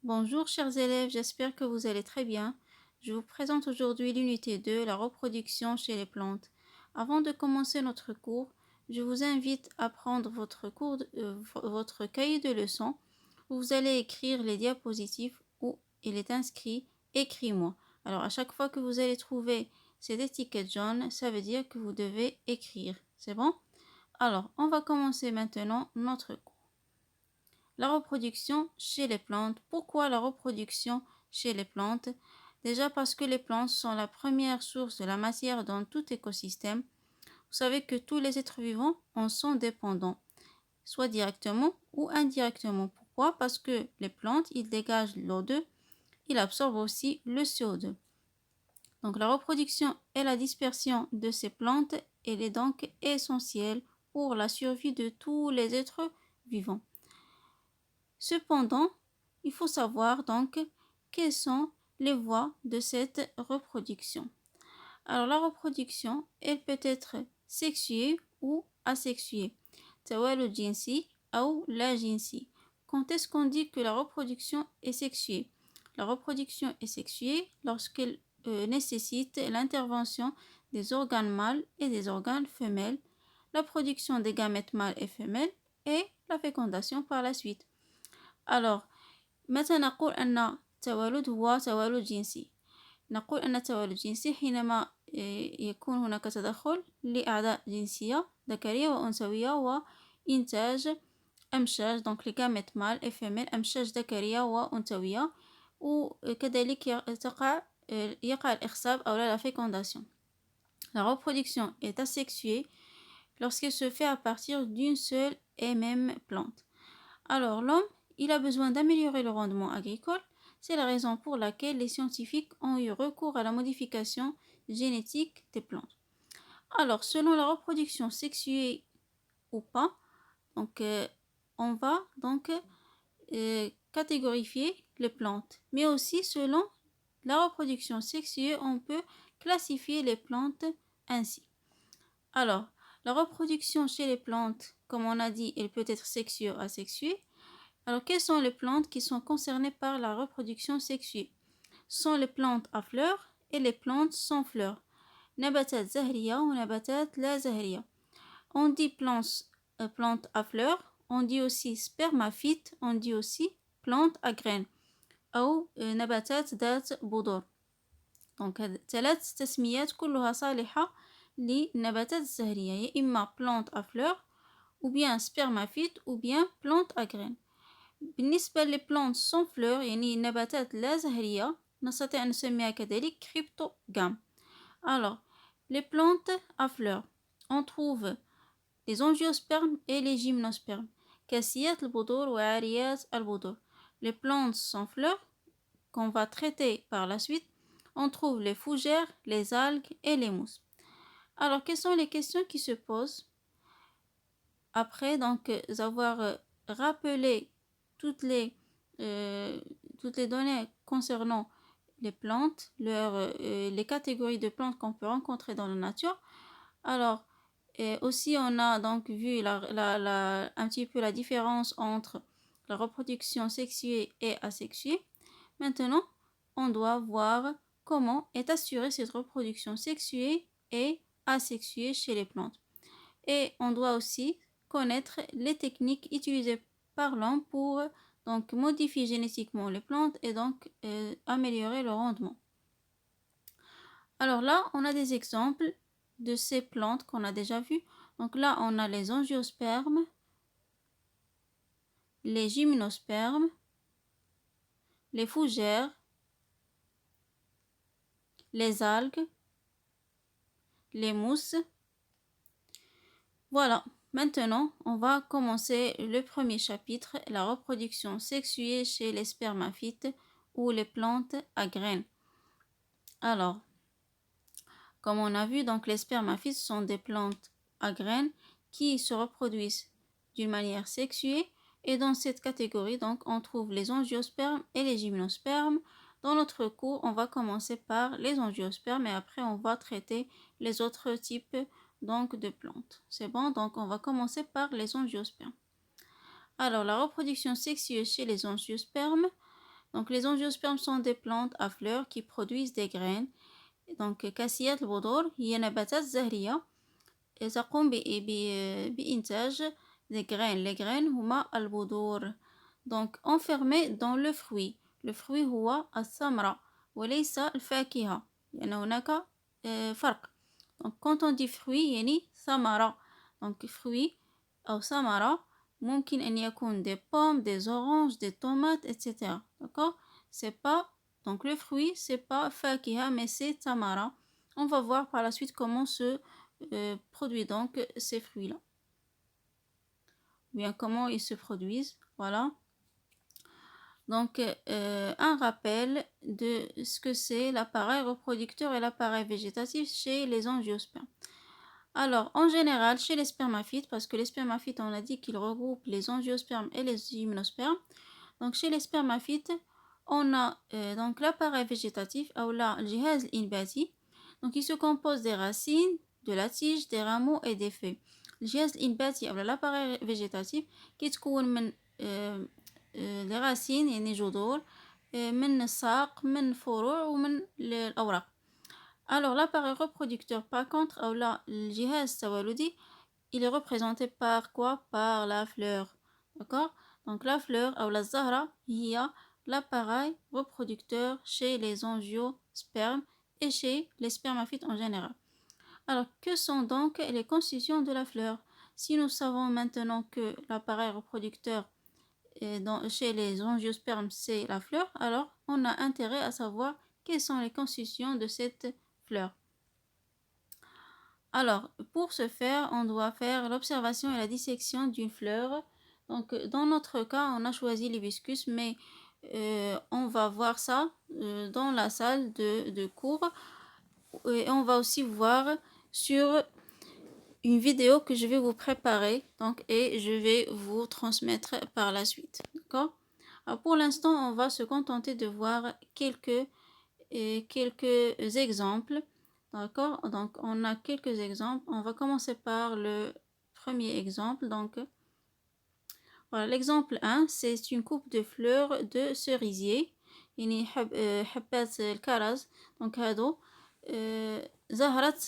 Bonjour chers élèves, j'espère que vous allez très bien. Je vous présente aujourd'hui l'unité 2, la reproduction chez les plantes. Avant de commencer notre cours, je vous invite à prendre votre cahier de leçons où vous allez écrire les diapositives où il est inscrit Écris-moi. Alors à chaque fois que vous allez trouver cette étiquette jaune, ça veut dire que vous devez écrire. C'est bon? Alors, on va commencer maintenant notre cours. La reproduction chez les plantes. Pourquoi la reproduction chez les plantes? Déjà parce que les plantes sont la première source de la matière dans tout écosystème. Vous savez que tous les êtres vivants en sont dépendants, soit directement ou indirectement. Pourquoi? Parce que les plantes, ils dégagent l'O2, ils absorbent aussi le CO2. Donc la reproduction et la dispersion de ces plantes, elle est donc essentielle pour la survie de tous les êtres vivants. Cependant, il faut savoir donc quelles sont les voies de cette reproduction. Alors la reproduction, elle peut être sexuée ou asexuée. تولد جنسي أو لا جنسي. Quand est-ce qu'on dit que la reproduction est sexuée? La reproduction est sexuée lorsqu'elle nécessite l'intervention des organes mâles et des organes femelles, la production des gamètes mâles et femelles et la fécondation par la suite. Alors, متى نقول أن التولد هو تولد جنسي؟ نقول أن التولد جنسي حينما يكون هناك تدخل لأعضاء جنسية ذكرية وأنثوية وإنتاج أمشاج donc les gamètes mâles et femelles أمشاج ذكرية وأنثوية وكذلك يقع الإخصاب أو la fécondation. La reproduction est asexuée lorsqu'elle se fait à partir d'une seule et même plante. Alors l'homme, il a besoin d'améliorer le rendement agricole. C'est la raison pour laquelle les scientifiques ont eu recours à la modification génétique des plantes. Alors, selon la reproduction sexuée ou pas, donc, on va donc catégorifier les plantes. Mais aussi, selon la reproduction sexuée, on peut classifier les plantes ainsi. Alors, la reproduction chez les plantes, comme on a dit, elle peut être sexuée ou asexuée. Alors, quelles sont les plantes qui sont concernées par la reproduction sexuée? Ce sont les plantes à fleurs et les plantes sans fleurs. نباتات زهرية ونباتات لا زهرية. On dit plantes à fleurs, on dit aussi spermaphytes, on dit aussi plantes à graines أو نباتات ذات بذور. Donc, ثلاث تسميات كلها صالحة للنباتات الزهرية، يا إما plantes à fleurs ou bien spermaphytes ou bien plantes à graines. بالنسبة للبلانت sans fleurs يعني النباتات لا زهرية نستطيع أن نسميها كذلك cryptogames. Alors, les plantes à fleurs, on trouve les angiospermes et les gymnospermes. كاسيات البذور وعاريات البذور. Les plantes sans fleurs qu'on va traiter par la suite, on trouve les fougères, les algues et les mousses. Alors, quelles sont les questions qui se posent après donc avoir rappelé toutes les données concernant les plantes, les catégories de plantes qu'on peut rencontrer dans la nature. Alors, aussi on a donc vu un petit peu la différence entre la reproduction sexuée et asexuée. Maintenant, on doit voir comment est assurée cette reproduction sexuée et asexuée chez les plantes. Et on doit aussi connaître les techniques utilisées par l'homme pour donc modifier génétiquement les plantes et donc améliorer le rendement. Alors là, on a des exemples de ces plantes qu'on a déjà vues. Donc là, on a les angiospermes, les gymnospermes, les fougères, les algues, les mousses. Voilà. Maintenant, on va commencer le premier chapitre, la reproduction sexuée chez les spermaphytes ou les plantes à graines. Alors, comme on a vu, donc les spermaphytes sont des plantes à graines qui se reproduisent d'une manière sexuée. Et dans cette catégorie, donc, on trouve les angiospermes et les gymnospermes. Dans notre cours, on va commencer par les angiospermes et après, on va traiter les autres types donc de plantes. C'est bon, donc on va commencer par les angiospermes. Alors, la reproduction sexuée chez les angiospermes. Donc les angiospermes sont des plantes à fleurs qui produisent des graines. Donc كاسيات البذور هي نباتات زهرية تقوم بإنتاج des graines. Les graines هما البذور. Donc enfermées dans le fruit. Le fruit هو الثمرة وليس الفاكهة لأن هناك فرق. Donc quand on dit fruit يعني ثمرة. Donc fruit أو ثمرة ممكن أن يكون des pommes, des oranges, des tomates, etc. D'accord? C'est pas, donc le fruit, c'est pas fakiha, mais c'est tamara. On va voir par la suite comment se produit donc ces fruits-là. Bien, comment ils se produisent. Voilà. Donc, un rappel de ce que c'est l'appareil reproducteur et l'appareil végétatif chez les angiospermes. Alors, en général, chez les spermaphites, parce que les spermaphites, on a dit qu'ils regroupent les angiospermes et les hyménospermes. Donc, chez les spermaphites, on a donc l'appareil végétatif, ou là, le jihaz inbati. Donc, il se compose des racines, de la tige, des rameaux et des feuilles. Le jihaz inbati, ou l'appareil végétatif, qui se compose les racines, يعني جذور, من الساق, من الفروع ومن الأوراق. Alors, l'appareil reproducteur, par contre, ou là, le jihaz tawaludi, il est représenté par quoi? Par la fleur. D'accord? Donc, la fleur, ou la zahra, il y a l'appareil reproducteur chez les angiospermes et chez les spermaphites en général. Alors, que sont donc les constitutions de la fleur? Si nous savons maintenant que l'appareil reproducteur chez les angiospermes, c'est la fleur, alors on a intérêt à savoir quelles sont les constitutions de cette fleur. Alors, pour ce faire, on doit faire l'observation et la dissection d'une fleur. Donc, dans notre cas, on a choisi l'hibiscus, mais on va voir ça dans la salle de cours. Et on va aussi voir sur une vidéo que je vais vous préparer, donc, et je vais vous transmettre par la suite. D'accord? Alors, pour l'instant, on va se contenter de voir quelques exemples. D'accord? Donc, on a quelques exemples. On va commencer par le premier exemple. Donc, voilà, l'exemple 1, c'est une coupe de fleurs de cerisier. يعني حبات الكرز. Donc, هادو زهرة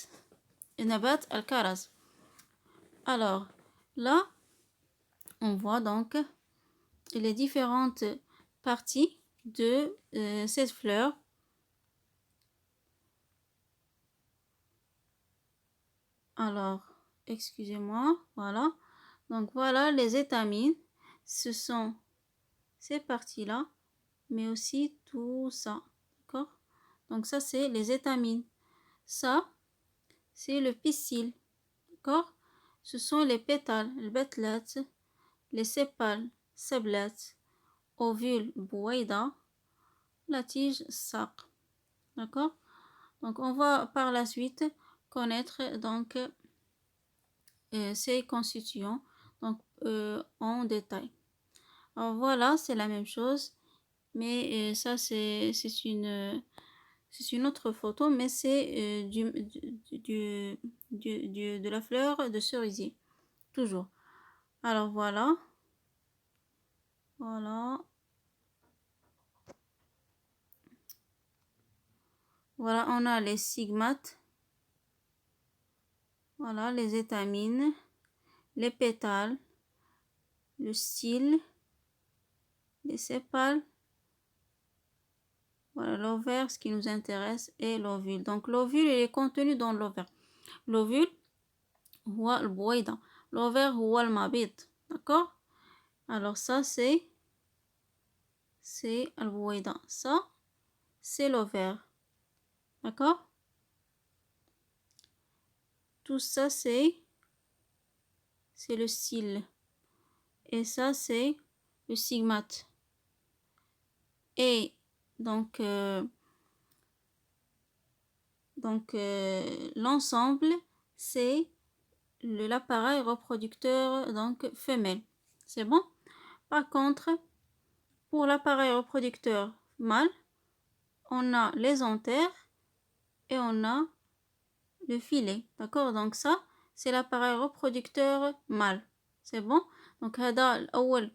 نبات الكرز. Alors, là, on voit donc les différentes parties de cette fleur. Alors, excusez-moi, voilà. Donc, voilà les étamines. Ce sont ces parties-là, mais aussi tout ça. D'accord? Donc, ça, c'est les étamines. Ça, c'est le pistil. D'accord? Ce sont les pétales, le betlet, les sépales, seblet, ovule, bouaïda, la tige, saq. D'accord? Donc, on va par la suite connaître donc ces constituants donc, en détail. Alors voilà, c'est la même chose, mais ça c'est une autre photo, mais c'est de la fleur de cerisier, toujours. Alors voilà, voilà, voilà, on a les stigmates, voilà, les étamines, les pétales, le style, les sépales, voilà, l'ovaire, ce qui nous intéresse, et l'ovule. Donc l'ovule est contenu dans l'ovaire. L'ovule هو البويضة. l'ovaire هو المبيض. D'accord? Alors ça c'est البويضة. Ça c'est l'ovaire. D'accord? Tout ça c'est le style. Et ça c'est le stigmate. Et donc l'ensemble c'est l'appareil reproducteur donc femelle. C'est bon? Par contre, pour l'appareil reproducteur mâle, on a les anthères et on a le filet. D'accord? Donc ça, c'est l'appareil reproducteur mâle. C'est bon? Donc هذا الأول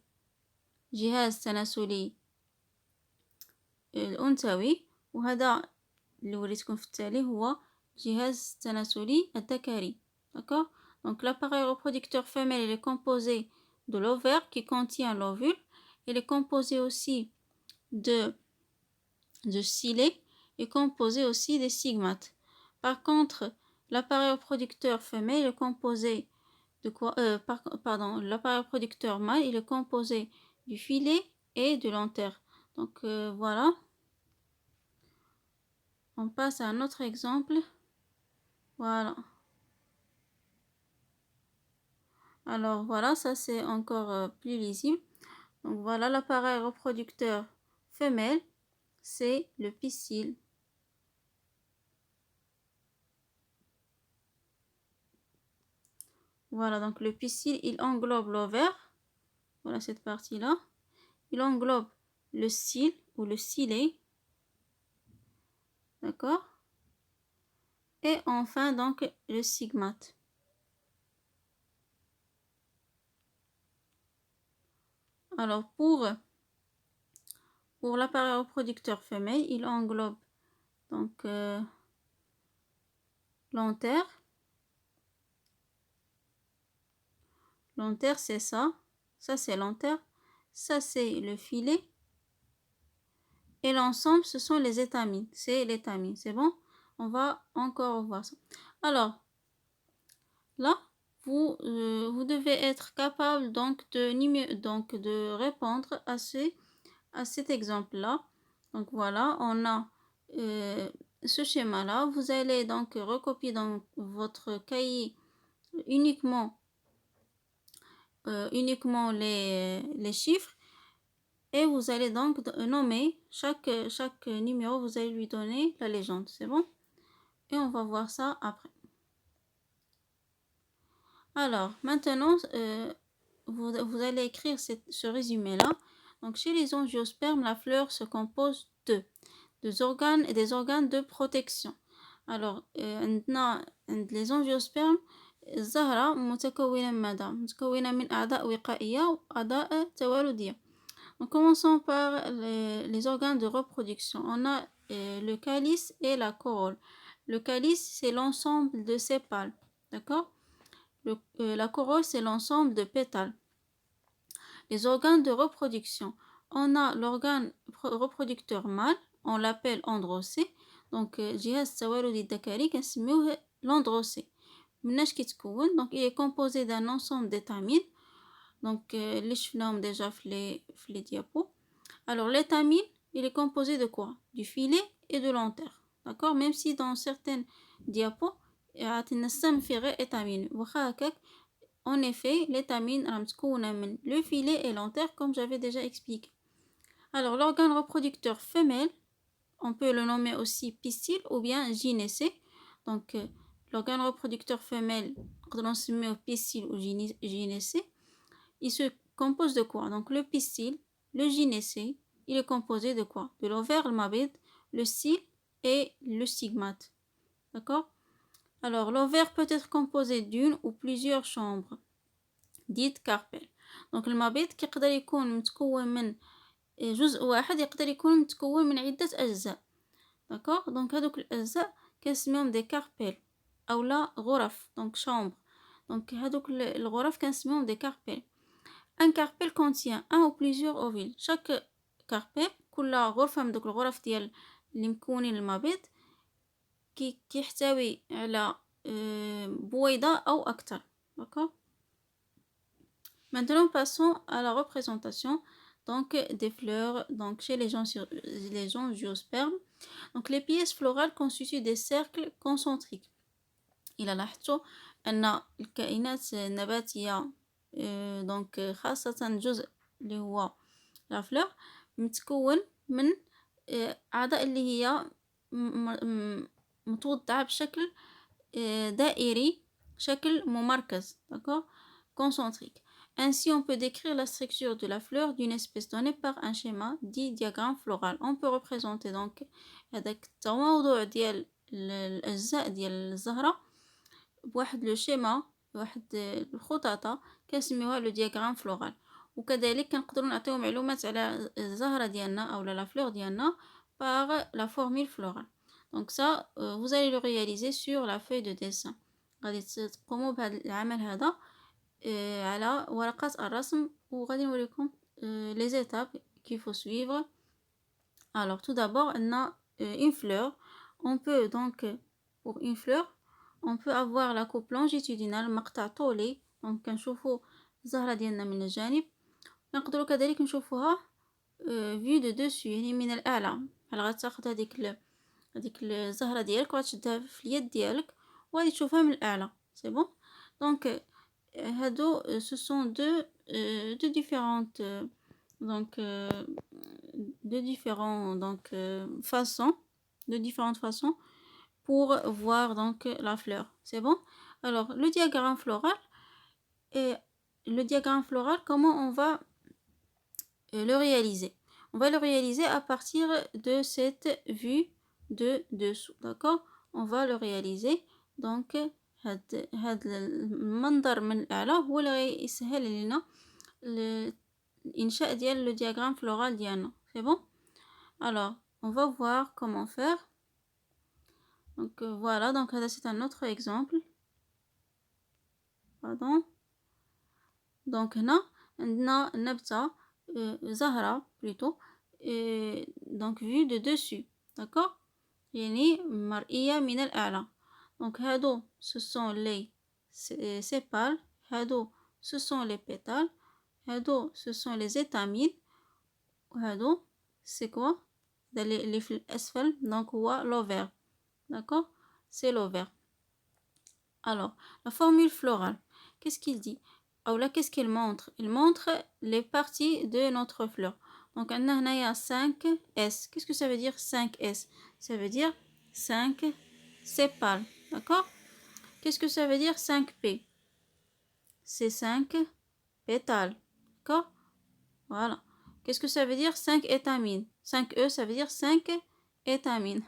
جهاز تناسلي الأنثوي، وهذا اللي وريتكم في التالي هو الجهاز التناسلي الذكري. D'accord? Donc l'appareil reproducteur femelle il est composé de l'ovaire qui contient l'ovule. Il est composé aussi de stylés et composé aussi des stigmates. Par contre, l'appareil reproducteur femelle est composé de quoi pardon, l'appareil reproducteur mâle il est composé du filet et de l'antère. Donc voilà. On passe à un autre exemple. Voilà. Alors voilà, ça c'est encore plus lisible. Donc voilà, l'appareil reproducteur femelle, c'est le pistil. Voilà, donc le pistil, il englobe l'ovaire. Voilà cette partie-là. Il englobe le style ou le stylet. D'accord? Et enfin, donc, le stigmate. Alors, pour l'appareil reproducteur femelle, il englobe donc l'antère. L'antère, c'est ça. Ça, c'est l'antère. Ça, c'est le filet. Et l'ensemble, ce sont les étamines. C'est l'étamine. C'est bon? On va encore voir ça. Alors, là, vous devez être capable donc de répondre à cet exemple-là. Donc voilà, on a ce schéma-là. Vous allez donc recopier dans votre cahier uniquement les chiffres et vous allez donc nommer chaque numéro, vous allez lui donner la légende. C'est bon? Et on va voir ça après. Alors, maintenant, vous allez écrire ce résumé-là. Donc, chez les angiospermes, la fleur se compose de des organes de protection. Alors, les angiospermes الزهرة متكونة من ماذا؟ متكونة من أعضاء وقائية وأعضاء توالدية. Donc, commençons par les organes de reproduction. On a le calice et la corolle. Le calice, c'est l'ensemble de sépales. D'accord? La corolle, c'est l'ensemble de pétales. Les organes de reproduction. On a l'organe reproducteur mâle, on l'appelle androcée. Donc, جهاز التوالد الذكري كنسميوه l'androcée. مناش كيتكون؟ Donc, il est composé d'un ensemble d'étamines. Donc, اللي شفناهم déjà في les diapos. Alors, l'étamine, il est composé de quoi? Du filet et de l'antère. D'accord? Même si dans certaines diapos, عطينا السم في غير étamine. واخا هكاك en effet, l'étamine est le filet et l'antère comme j'avais déjà expliqué. Alors, l'organe reproducteur femelle, on peut le nommer aussi pistil ou bien gynécée. Donc, l'organe reproducteur femelle, on se met au pistil ou gynécée. Il se compose de quoi? Donc, le pistil, le gynécée, il est composé de quoi? De l'ovaire, le mabid, le style et le stigmate. D'accord? Alors, l'ovaire peut être composé d'une ou plusieurs chambres, dites carpelles. Donc, المبيض كيقدر يكون متكون من جزء واحد، يقدر يكون متكون من عدة أجزاء. d'accord. Donc, هذوك الأجزاء كنسميهم دي كاربيل أو لا غرف. donc chambre. donc هذوك الغرف كنسميهم دي كاربيل. un carpel contient un ou plusieurs ovules. chaque carpel كل غرفة من دوك الغرف ديال اللي مكونين المبيض كيحتوي على بويضة أو أكثر. d'accord. Maintenant, passons à la représentation donc, des fleurs donc, chez les angiospermes. Donc, les pièces florales constituent des cercles concentriques. إلى لاحظتوا أن الكائنات النباتية donc خاصة الجزء اللي هو la fleur متكون من أعضاء اللي هي متوضعة بشكل دائري، شكل ممركز. d'accord. concentrique. Ainsi, on peut décrire la structure de la fleur d'une espèce donnée par un schéma dit diagramme floral. On peut représenter donc هذاك التموضع ديال الأجزاء ديال الزهرة بواحد لو شيما، واحد الخطاطة كنسميوها لو دياغرام فلورال. وكذلك كنقدروا نعطيو معلومات على الزهرة ديالنا أو لا فلور ديالنا par la formule florale. Donc ça, vous allez le réaliser sur la feuille de dessin. غادي تقوموا بهذا العمل هذا على ورقة الرسم وغادي نوريكم les étapes qu'il faut suivre. Alors tout d'abord, on a une fleur. On peut donc, pour une fleur, on peut avoir la coupe longitudinale مقطع طولي. donc كنشوفوا الزهرة ديالنا من الجانب. نقدروا كذلك نشوفوها vue de dessus يعني من الأعلى. بحال غتاخد هذيك الزهرة ديالك وغتشدها في اليد ديالك وغادي تشوفها من الأعلى. سي بون. دونك هادو ce sont deux différentes donc de différentes façons pour voir donc la fleur. C'est bon? Alors le diagramme floral, comment on va le réaliser? On va le réaliser à partir de cette vue de dessous. D'accord? On va le réaliser donc هاد المنظر من الأعلى هو اللي يسهل لنا الإنشاء ديال le diagramme floral ديالنا. C'est bon? Alors on va voir comment faire. Donc voilà, donc c'est un autre exemple. Pardon. Donc هنا عندنا نبتة زهرة plutôt donc vue de dessus. D'accord? يعني مرئية من الأعلى. Donc هادو ce sont les sépales, هادو ce sont les pétales, هادو ce sont les étamines وهادو c'est quoi؟ اللي في الأسفل donc هو l'ovaire. D'accord? C'est l'ovaire. Alors, la formule florale, qu'est-ce qu'il dit? Ou là, qu'est-ce qu'il montre? Il montre les parties de notre fleur. Donc, on a 5S. Qu'est-ce que ça veut dire 5S? Ça veut dire 5 sépales. D'accord? Qu'est-ce que ça veut dire 5P? C'est 5 pétales. D'accord? Voilà. Qu'est-ce que ça veut dire 5 étamines? 5E, ça veut dire 5 étamines.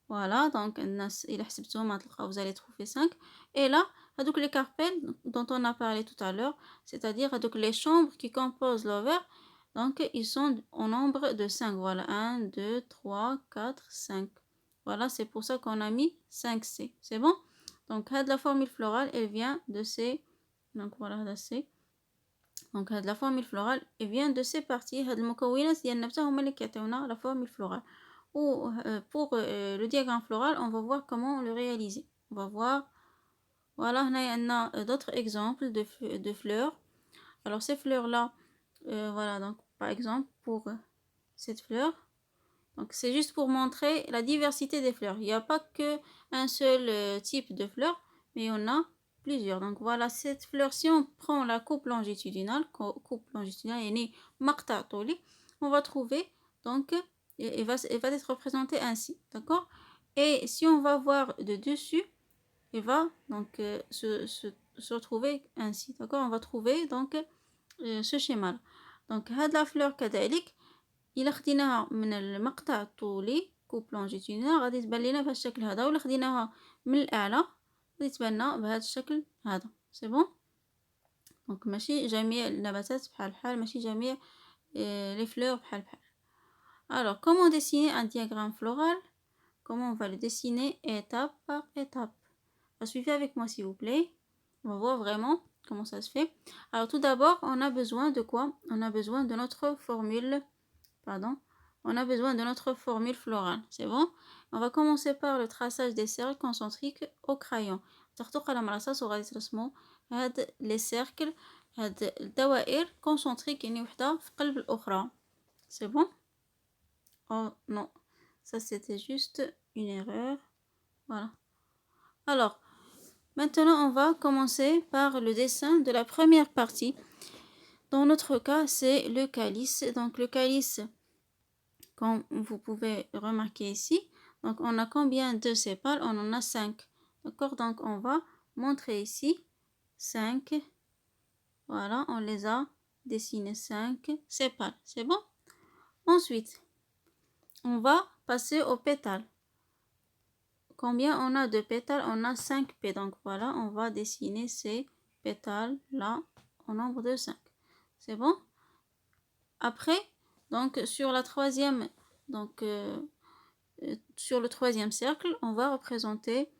Voilà, donc vous allez trouver 5. Et là, donc les carpelles dont on a parlé tout à l'heure, c'est-à-dire donc les chambres qui composent l'ovaire, donc ils sont au nombre de 5. Voilà, 1, 2, 3, 4, 5. Voilà, c'est pour ça qu'on a mis 5C. C'est bon? Donc, la formule florale, elle vient de ces... Donc, voilà, c'est... Donc, la formule florale, elle vient de ces parties. La formule florale. Ou pour le diagramme floral, on va voir comment le réaliser. On va voir, voilà, on a d'autres exemples de fleurs. Alors ces fleurs-là, voilà, donc par exemple pour cette fleur, donc c'est juste pour montrer la diversité des fleurs. Il n'y a pas que un seul type de fleur, mais on a plusieurs. Donc voilà, cette fleur, si on prend la coupe longitudinale, on va trouver donc elle va être représentée ainsi, d'accord? Et si on va voir de dessus, elle va donc se retrouver ainsi, d'accord? On va trouver donc ce schéma. Donc هاد la fleur كذلك إلا خديناها من المقطع الطولي كوب لونجيتودينال غادي تبان لينا بهذا الشكل هذا، ولا خديناها من الأعلى غادي تبان لنا بهذا الشكل هذا. سي بون؟ دونك ماشي جميع النباتات بحال ماشي جميع les fleurs بحال. Alors, comment dessiner un diagramme floral? Comment on va le dessiner étape par étape? Suivez avec moi s'il vous plaît. On va voir vraiment comment ça se fait. Alors tout d'abord, on a besoin de quoi? On a besoin de notre formule. On a besoin de notre formule florale. C'est bon? On va commencer par le traçage des cercles concentriques au crayon. les cercles هاد الدوائر concentriques يعني وحدة في قلب الأخرى. C'est bon? Oh non, ça c'était juste une erreur. Voilà. Alors, maintenant on va commencer par le dessin de la première partie. Dans notre cas, c'est le calice. Donc le calice, comme vous pouvez remarquer ici, donc on a combien de sépales? On en a 5. D'accord? Donc on va montrer ici 5. Voilà, on les a dessinés 5 sépales. C'est bon? Ensuite, on va passer aux pétales. Combien on a de pétales? On a 5 pétales. Donc voilà, on va dessiner ces pétales-là au nombre de 5. C'est bon? Après, donc sur la troisième Donc, sur le troisième cercle, on va représenter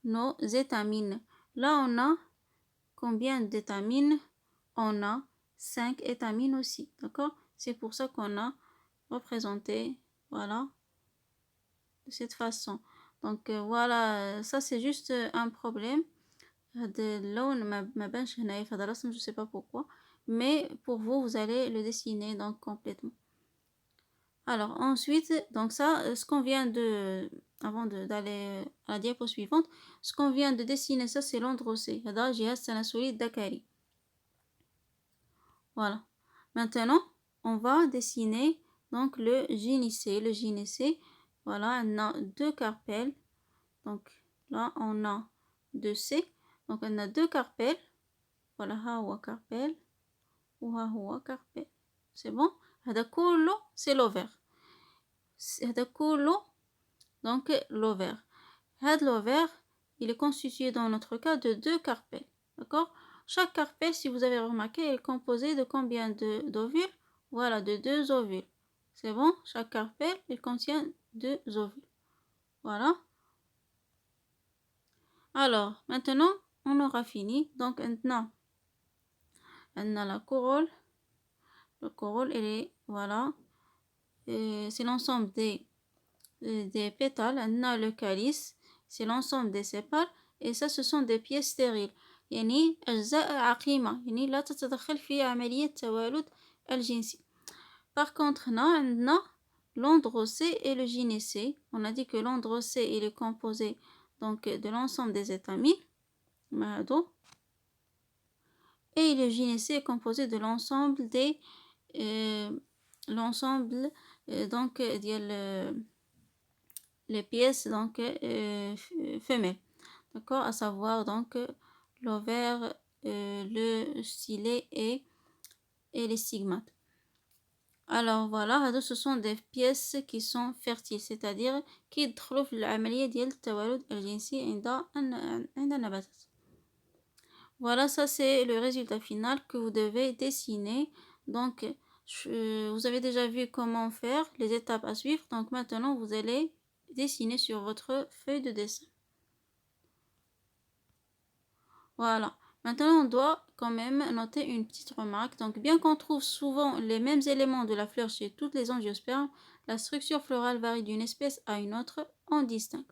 nos étamines. Là, on a combien d'étamines? On a 5 étamines aussi, d'accord? C'est pour ça qu'on a représenté, voilà, de cette façon. Donc, voilà, ça c'est juste un problème. Je ne sais pas pourquoi, mais pour vous, vous allez le dessiner donc complètement. Alors ensuite, donc ça, ce qu'on vient de, avant d'aller à la diapo suivante, ce qu'on vient de dessiner, ça c'est l'androcée. Voilà. Maintenant, on va dessiner donc le gynécée. Le gynécée, voilà, on a deux carpelles. Donc là, on a deux C. Donc on a deux carpelles. Voilà, ها هو carpelle وها هو carpelle. C'est bon? هذا كله c'est l'ovaire. هذا كله donc l'ovaire. هذا l'ovaire, il est constitué dans notre cas de deux carpelles. D'accord? Chaque carpelle, si vous avez remarqué, est composée de combien d'ovules? Voilà, de deux ovules. C'est bon? Chaque carpelle, il contient deux ovules. Voilà. Alors, maintenant, on aura fini. Donc, maintenant, on a la corolle. Le corolle, elle est, voilà, c'est l'ensemble des pétales. On a le calice, c'est l'ensemble des sépales. Et ça, ce sont des pièces stériles. يعني أجزاء عقيمة، يعني لا تتدخل في عملية توالد الجنسي. Par contre, on a l'androcée et le gynécée. On a dit que l'androcée, il est composé donc de l'ensemble des étamines. Et le gynécée est composé de l'ensemble des l'ensemble donc les pièces donc femelles, d'accord, à savoir donc l'ovaire, le stylet et les stigmates. Alors voilà, ce sont des pièces qui sont fertiles, c'est-à-dire qui يدخلوا في العملية ديال التوالد الجنسي عند النباتات. Voilà, ça c'est le résultat final que vous devez dessiner. Donc, vous avez déjà vu comment faire, les étapes à suivre. Donc maintenant, vous allez dessiner sur votre feuille de dessin. Voilà. Maintenant, on doit quand même noter une petite remarque. Donc, bien qu'on trouve souvent les mêmes éléments de la fleur chez toutes les angiospermes, la structure florale varie d'une espèce à une autre en distinct,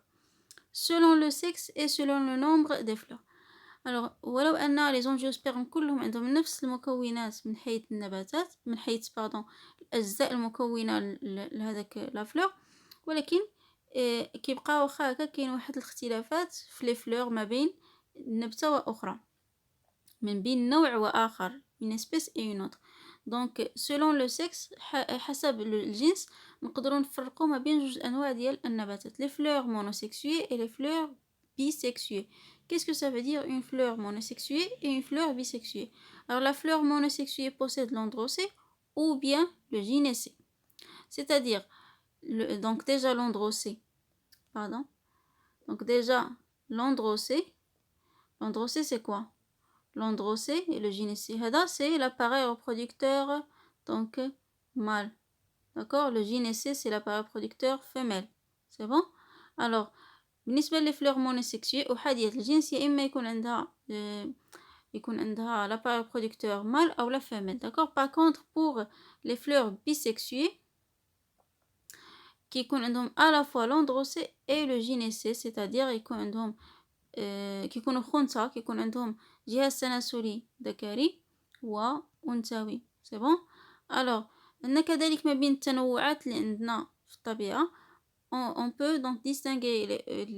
selon le sexe et selon le nombre des fleurs. Alors ولو أن les angiospermes كلهم عندهم نفس المكونات من حيث النباتات، من حيث الأجزاء المكونة لهذاك لا فلور، ولكن كيبقى واخا هكا كاين واحد الاختلافات في لي فلور ما بين نبتة وأخرى، من بين نوع وآخر une espèce et une autre. Donc selon le sexe حسب الجنس نقدروا نفرقوا ما بين جوج أنواع ديال النباتات، les fleurs monosexuées et les fleurs bisexuées. Qu'est-ce que ça veut dire une fleur monosexuée et une fleur bisexuée? Alors la fleur monosexuée possède l'androcée ou bien le gynécée. C'est-à-dire, donc déjà l'androcée, pardon. Donc déjà l'androcée c'est quoi? L'androcée et le gynécée. C'est l'appareil reproducteur donc mâle. D'accord? Le gynécée c'est l'appareil reproducteur femelle. C'est bon? Alors بالنسبة للفلور مونوسيكسيو أحادية الجنس يا إما يكون عندها l'appareil reproducteur mâle أو la femelle. D'accord? Par contre pour les fleurs bisexuées qui يكون عندهم à la fois l'androcée et le gynécée, c'est-à-dire يكون عندهم كيكونوا خنثى، كيكون عندهم جهاز تناسلي ذكري وأنثوي. C'est bon? Alors عندنا كذلك ما بين التنوعات اللي عندنا في الطبيعة. On peut donc distinguer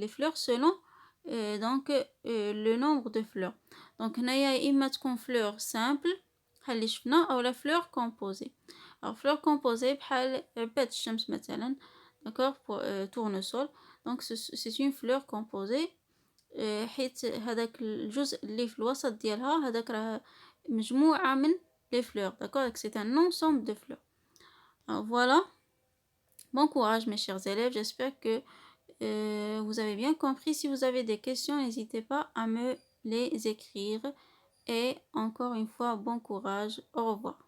les fleurs selon donc le nombre de fleurs. Donc هنايا يا إما تكون fleur simple بحال اللي شفنا أو la fleur composée. Alors fleur composée بحال عباد الشمس مثلا، d'accord, pour tournesol. Donc c'est une fleur composée حيت هذاك الجزء اللي في الوسط ديالها هذاك راه مجموعة من les fleurs, d'accord, donc c'est un ensemble de fleurs. Alors voilà. Bon courage mes chers élèves, j'espère que vous avez bien compris. Si vous avez des questions, n'hésitez pas à me les écrire. Et encore une fois, bon courage, au revoir.